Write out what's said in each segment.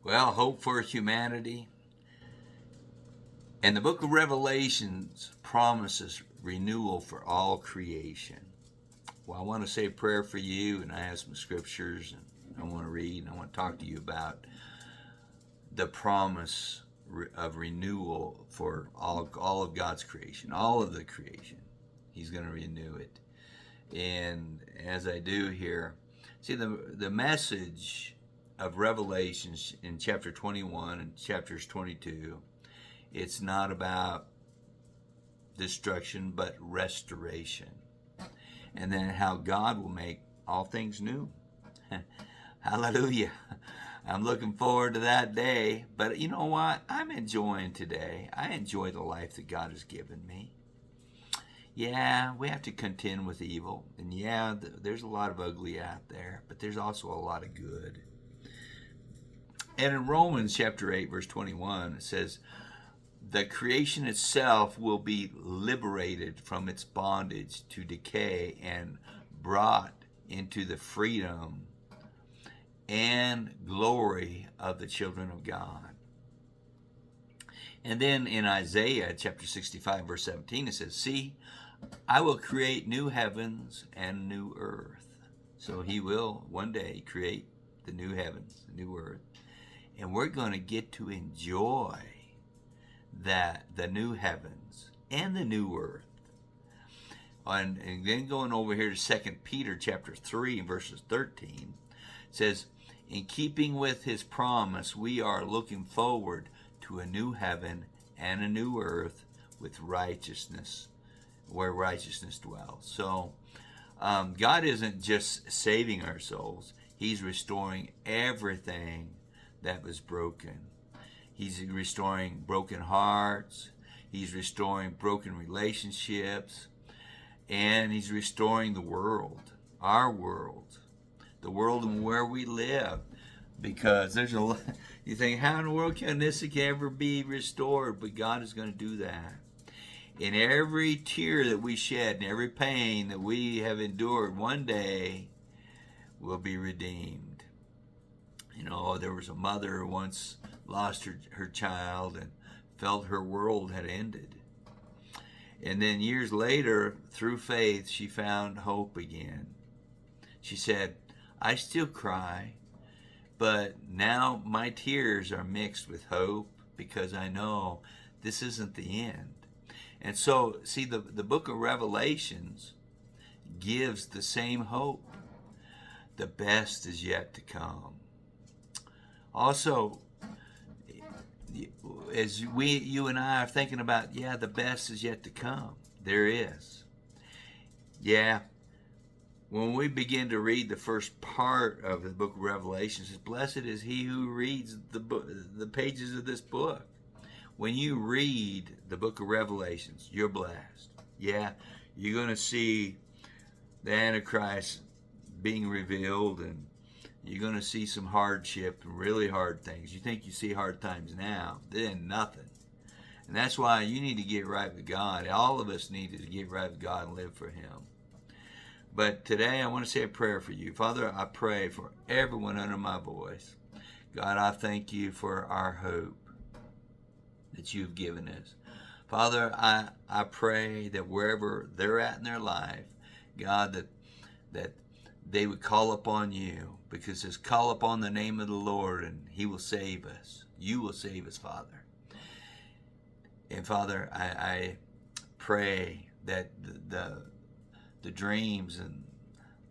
Well, hope for humanity. And the book of Revelations promises renewal for all creation. Well, I want to say a prayer for you, and I have some scriptures, and I want to read, and I want to talk to you about the promise of renewal for all of God's creation, all of the creation. He's going to renew it. And as I do here, see the message of Revelations in chapter 21 and chapters 22, it's not about destruction but restoration. And then how God will make all things new. Hallelujah. I'm looking forward to that day. But you know what? I'm enjoying today. I enjoy the life that God has given me. Yeah, we have to contend with evil. And yeah, there's a lot of ugly out there. But there's also a lot of good. And in Romans chapter 8, verse 21, it says, the creation itself will be liberated from its bondage to decay and brought into the freedom and glory of the children of God. And then in Isaiah chapter 65, verse 17, it says, see, I will create new heavens and new earth. So he will one day create the new heavens, the new earth. And we're going to get to enjoy the new heavens and the new earth. And then going over here to 2 Peter chapter 3 verses 13, it says, in keeping with his promise, we are looking forward to a new heaven and a new earth with righteousness, where righteousness dwells. So God isn't just saving our souls. He's restoring everything that was broken. He's restoring broken hearts. He's restoring broken relationships. And he's restoring the world, our world, the world and where we live. Because there's a lot, you think, how in the world can this ever be restored? But God is going to do that. In every tear that we shed and every pain that we have endured, one day will be redeemed. You know, there was a mother who once lost her child and felt her world had ended. And then years later, through faith, she found hope again. She said, I still cry, but now my tears are mixed with hope because I know this isn't the end. And so, see, the book of Revelations gives the same hope. The best is yet to come. Also, as you and I are thinking about, yeah, the best is yet to come. There is. Yeah. When we begin to read the first part of the book of Revelation, it says, blessed is he who reads the pages of this book. When you read the book of Revelations, you're blessed. Yeah, you're going to see the Antichrist being revealed, and you're going to see some hardship and really hard things. You think you see hard times now, then nothing. And that's why you need to get right with God. All of us need to get right with God and live for him. But today I want to say a prayer for you. Father, I pray for everyone under my voice. God, I thank you for our hope that you've given us. Father, I pray that wherever they're at in their life, God, that they would call upon you, because it's call upon the name of the Lord and he will save us. You will save us, Father. And Father, I pray that the dreams and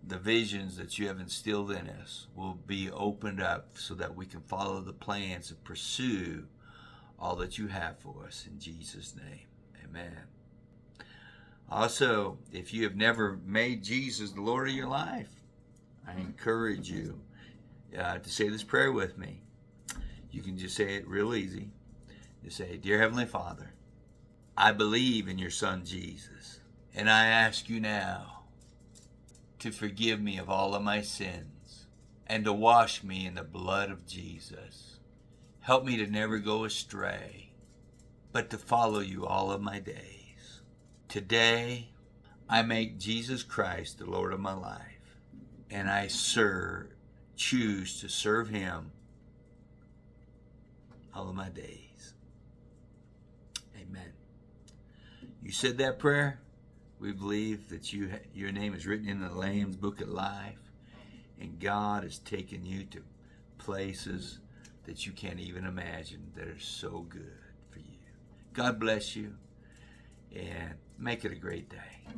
the visions that you have instilled in us will be opened up so that we can follow the plans and pursue all that you have for us in Jesus' name. Amen. Also, if you have never made Jesus the Lord of your life, I encourage you to say this prayer with me. You can just say it real easy. Just say, Dear Heavenly Father, I believe in your Son Jesus, and I ask you now to forgive me of all of my sins and to wash me in the blood of Jesus. Help me to never go astray, but to follow you all of my days. Today, I make Jesus Christ the Lord of my life, and I choose to serve him all of my days. Amen. You said that prayer. We believe that your name is written in the Lamb's Book of Life, and God has taken you to places that you can't even imagine that are so good for you. God bless you, and make it a great day.